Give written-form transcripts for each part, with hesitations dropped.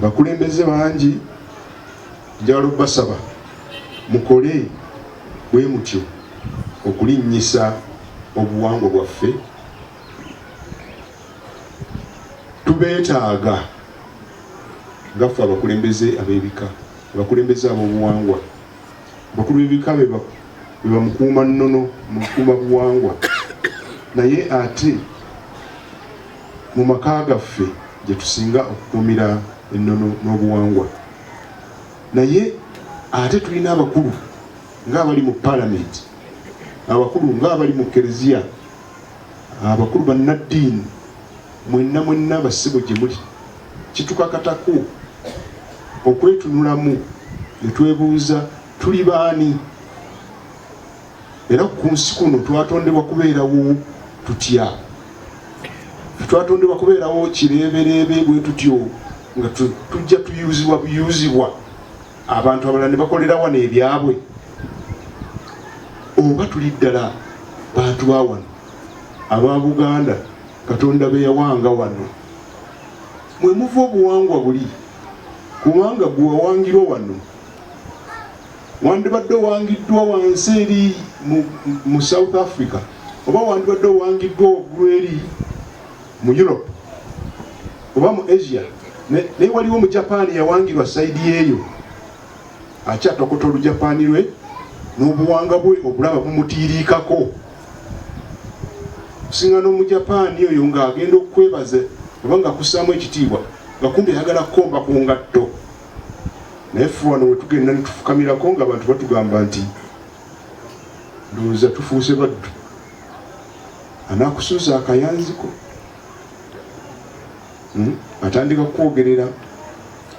abakulembeze bangi njalo basaba mukole bwe mutyo okulinnyisa obuwangwa bwaffe. Tubeetaaga ngaffe abakulembeze ab'ebika, abakulembeze ab'obuwangwa, abakulu b'ebika be bamukuuma nnono, mukuuma buwangwa, naye ate mu maka gaffe gye tusinga okukuumira ennono n'obuwangwa. Naye ate tulina abakulu ng'abali mu palamenti, abakulu ng'abali mu kereziya, abakulu bannaddiini, mwenna basibo gye muli. Kitukakatako okwetunulamu ne twebuuza tuli baani, era ku nsi kuno twatondebwa kubeerawo tutya. Twatondebwa kubeerawo kireebereebe bwe tutyo nga tujja buyuzibwa abantu abalala ne bakolera wano ebyabwe. Oba tuli ddala bantu ba wano aba Buganda Katonda be yawanga wano, mwe muva obuwangwa buli, kubanga gwe wawangirwa wano wandibadde owangiddwa wansi eri mu South Africa, oba wandibadde owangiddwa waggulu eri mu Europe oba mu Asia, naye waliwo mu Japan yawangirwa saidi yeeyo, akyatokota olujapani lwe n'obuwanga bwe obulaba bumutiiriikako. Kusinga n'omujapani oyo ng'agenda okwebaza oba nga kussaamu ekitiibwa nga kumbi ayagala kukomba ku ngatto, naye ffe wano we tugenda ne tufukamirako nga abantu batugamba nti ndowooza tufuuse baddu, anaakusuuza akayanziko atandika kukwogerera.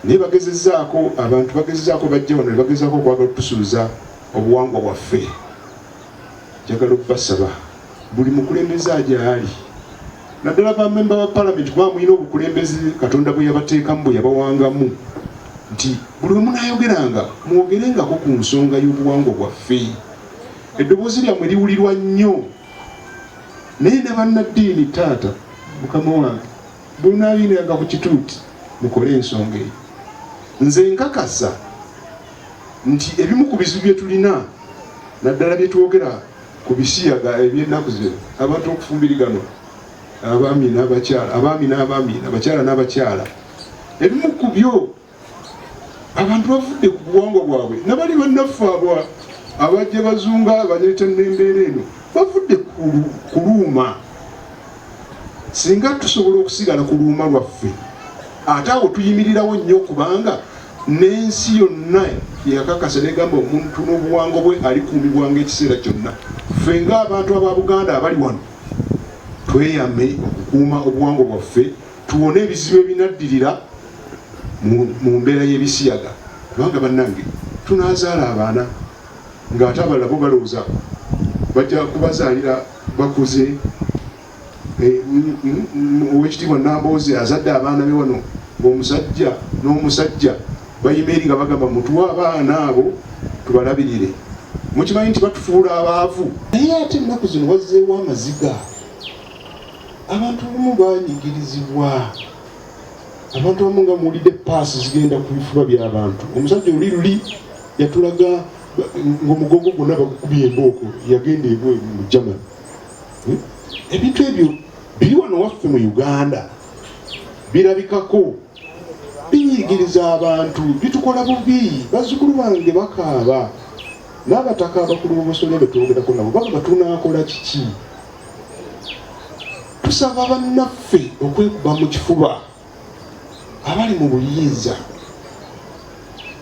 Naye bagezezzaako, abantu bagezezzaako, bajja wano ne bagezaako okwagala okutusuuza obuwangwa bwaffe. Njagala okubasaba buli mukulembeze agyali, naddala bamemba ba palamenti kuba mulina obukulembeze Katonda bwe yabateekamu bwe yabawangamu, nti buli we munaayogeranga mwogerengako ku nsonga y'obuwangwa bwaffe. Eddoboozi lyammwe liwulirwa nnyo, naye ne bannaddiini taata mukama wange buli naabiiniranga ku kituuti mukole ensonga eyo. Nze nkakasa nti ebimu ku bizibu bye tulina naddala bye twogera ku bisiyaga eby'ennaku zino, abantu okufumbiriganwa, abaami n'abakyala, abakyala n'abakyala, ebimu ku byo abantu bavudde ku buwangwa bwabwe. Nabali bannaffe abo abajja bazunga baleeta n'embeera eno bavudde ku luuma. Singa tusobola okusigala ku luuma lwaffe, ate awo tuyimirirawo nnyo, kubanga n'ensi yonna yakakasa negamba omuntu n'obuwangwa bwe alikuumibwanga ekiseera kyonna. Ffe ng'abantu aba Buganda abali wano tweyame okukuuma obuwangwa bwaffe, tuwone ebizibu ebinaddirira mu mbeera y'ebisiyaga. Kubanga bannange tunaazaala abaana ng'ate abalala bo balowooza bajja kubazaalira bakuze. Owekitiibwa Nambooze azadde abaana be wano ng'omusajja n'omusajja bayima eri nga bagamba mutuwe abaana abo tubalabirire. Mukimanyi nti batufuula abaavu. Naye ate ennaku zino wazzeewo amaziga, abantu abamu banyigirizibwa, abantu abamu nga muwulidde paasi zigenda ku bifuba by'abantu. Omusajja oli luli yatulaga ng'omugongo gwonna bagukubye embooko, yagenda ebweru mu Germany. Ebintu ebyo biri wano waffe mu Uganda, birabikako, binyigiriza abantu, bitukola bubi. Bazzukulu bange bakaaba, n'abataka abakulu b'omusolo betwogerako nabo baba tunaakola kiki? Tusaba bannaffe okwekuba mu kifuba abali mu buyinza.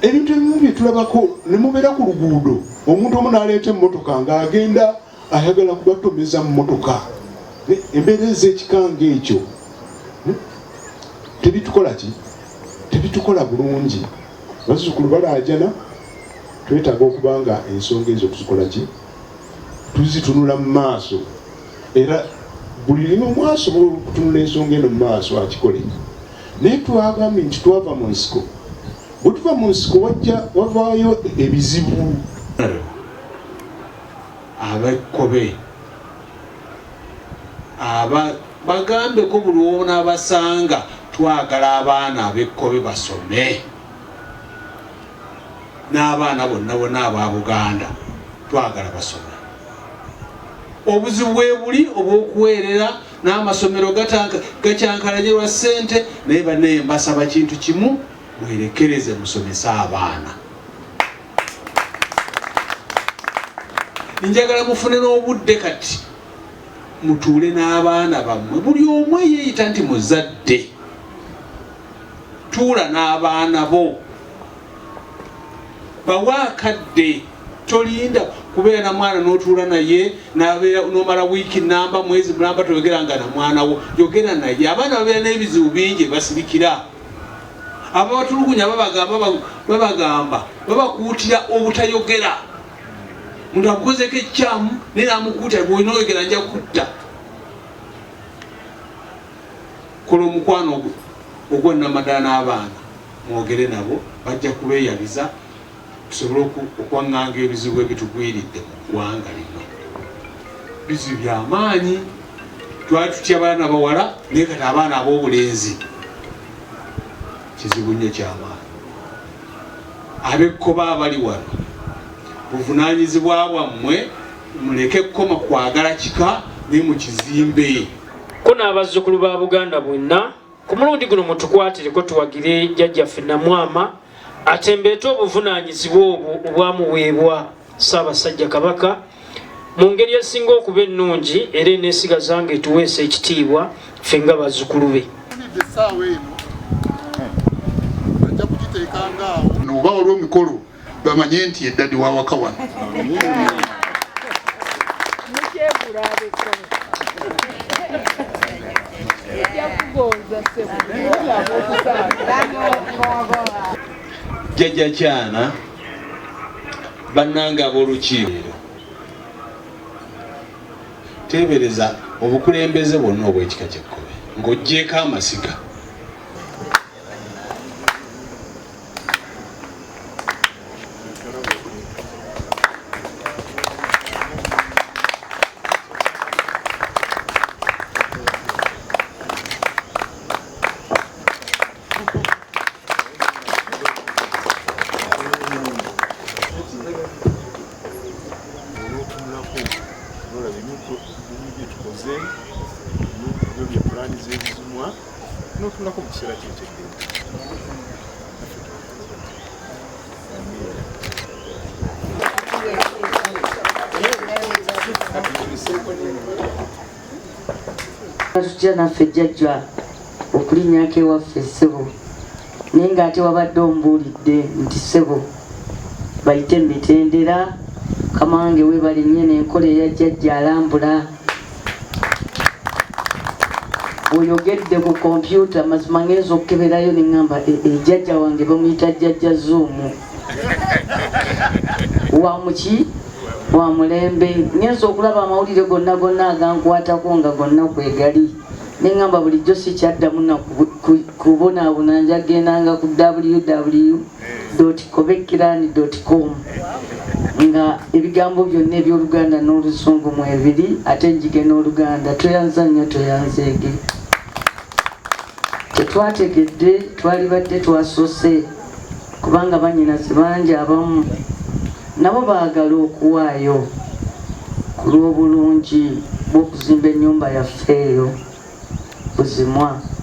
Ebintu ebimu bye tulabako ne mubeera ku luguudo, omuntu omu n'aleeta emmotoka ng'agenda ayagala kubatomeza mu mmotoka. Embeera ez'ekikanga ekyo tebitukola ki? Tebitukola bulungi. Bazzukulu balaajana, twetaaga okuba nga ensonga ezo tuzikola ki? Tuzitunula mu maaso, era buli limu omwaso okutunula ensonga eno mu maaso akikole. Naye twagambye nti twava mu nsiko, bwe tuva mu nsiko wavaayo ebizibu. Ab'Ekkobe bagambeko buli wona abasanga twagala abaana ab'Ekkobe basome, n'abaana bonna bonna aba Buganda twagala basome. Obuzibu bwe buli obw'okuweerera n'amasomero gakyankalanyirwa ssente, naye bannaye mbasaba kintu kimu, mwerekereze musomese abaana. Njagala mufune n'obudde kati mutuule n'abaana bammwe, buli omu yeeyita nti muzadde. Tuula n'abaana bo, bawe akadde, tolinda kubeera na mwana n'otuula naye n'omala wiiki namba mwezi mulamba toyogeranga na mwana wo, yogera naye. Abaana babeera n'ebizibu bingi basirikira, ababatulugunya babagamba babakuutira obutayogera. Muntu amukozeko ekyamu naye namukuutira bw'olina oyogera nja kutta. Kola omukwano ogw'annamaddala n'abaana, mwogere nabo, bajja kubeeyabiza tusobole okwaŋŋanga ebizibu ebitugwiridde mu ggwanga lino. Bizibu by'amaanyi. Twali tutya abaana bawala, naye kati abaana ab'obulenzi kizibu nnyo ky'amaanyi. Ab'Ekkobe abali wano, buvunaanyizibwa bwammwe, muleke kukoma kwagala kika naye mukizimbe. Ko n'abazzukulu ba Buganda bonna ku mulundi guno mutukwatireko tuwagire Jjajjaffe Namwama atembeete obuvunaanyizibwa obwo obwamuweebwa Ssaabasajja Kabaka mu ngeri esinga okuba ennungi era eneesigaza nga etuweesa ekitiibwa ffe nga bazzukulu be. Oba olw'omukolo bamanye nti eddadi wa waka wano. Jjajja kyana bannanga ab'olukiiko, teebereza obukulembeze bwonna obw'ekika ky'Ekkobe ng'oggyeko amasiga. Tutya naffe Jjajja okulinnyako ewaffe ssebo, naye ng'ate wabadde ombuulidde nti ssebo bayite emitendera kamange weebale nnyo n'enkola eya Jjajja alambula. Oyogedde ku kompyuta mazima ngenza okukeberayo ne ŋŋamba Jjajja wange bamuyita Jjajja Zoom wa muki wa mulembe. Ngenza okulaba amawulire gonna gonna agankwatako nga gonna kwegali, ne ŋŋamba bulijjo sikyaddamu na kubonaabona, njagendanga ku www.kobekirani.com nga ebigambo byonna eby'Oluganda n'Oluzungu mwebiri, ate njige n'Oluganda. Toyanza nnyo toyanzeege. Tetwategedde twali badde twasose kubanga bannyinaze bangi abamu nabo baagala okuwaayo ku lw'obulungi bw'okuzimba ennyumba yaffe eyo Buzimwa.